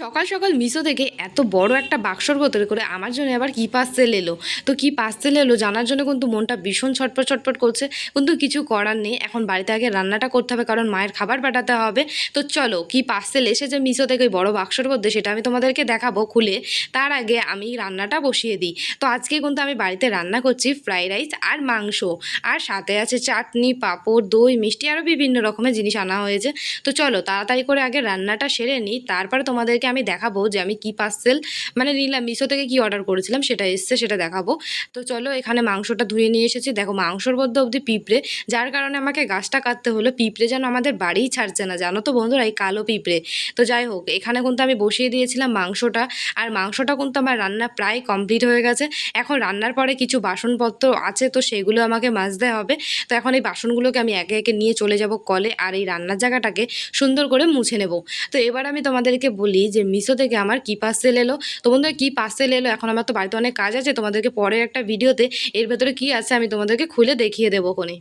সকাল সকাল মিশো থেকে এত বড় একটা বাক্সর ভেতরে করে আমার জন্য আবার কি পার্সেল এলো। তো কি পার্সেল এলো জানার জন্য কিন্তু মনটা ভীষণ ছটপট ছটপট করছে, কিন্তু কিছু করার নেই। এখন বাড়িতে আগে রান্নাটা করতে হবে, কারণ মায়ের খাবার পাঠাতে হবে। তো চলো কি পার্সেল এসেছে মিশো থেকে ওই বড় বাক্সর মধ্যে সেটা আমি তোমাদেরকে দেখাবো খুলে। তার আগে আমি রান্নাটা বসিয়ে দিই। তো আজকে কিন্তু আমি বাড়িতে রান্না করছি ফ্রাইড রাইস আর মাংস, আর সাথে আছে চাটনি, পাঁপড়, দই, মিষ্টি, আরও বিভিন্ন রকমের জিনিস আনা হয়েছে। তো চলো তাড়াতাড়ি করে আগে রান্নাটা সেরে নিই, তারপরে তোমাদেরকে আমি দেখাবো যে আমি কি পার্সেল নিলাম, মিশো থেকে কি অর্ডার করেছিলাম সেটা এসছে, সেটা দেখাবো। তো চলো এখানে মাংসটা ধুয়ে নিয়ে এসেছি। দেখো মাংসর মধ্যে অবধি পিঁপড়ে, যার কারণে আমাকে গাছটা কাটতে হলো। পিঁপড়ে যেন আমাদের বাড়িই ছাড়ছে না, জানো তো বন্ধুরা, এই কালো পিঁপড়ে। তো যাই হোক, এখানে কিন্তু আমি বসিয়ে দিয়েছিলাম মাংসটা, আর মাংসটা কিন্তু আমার রান্না প্রায় কমপ্লিট হয়ে গেছে। এখন রান্নার পরে কিছু বাসনপত্র আছে, তো সেগুলো আমাকে মাজতে হবে। তো এখন এই বাসনগুলোকে আমি একে একে নিয়ে চলে যাব কলে, আর এই রান্নার জায়গাটাকে সুন্দর করে মুছে নেব। তো এবার আমি তোমাদেরকে বলি যে মিশো থেকে আমার কি পার্সেল এলো। তো বন্ধুরা কি পার্সেল এলো, এখন আমার তো বাড়িতে অনেক কাজ আছে, তোমাদেরকে পরের একটা ভিডিওতে এর ভেতরে কি আছে আমি তোমাদেরকে খুলে দেখিয়ে দেবো কোনে।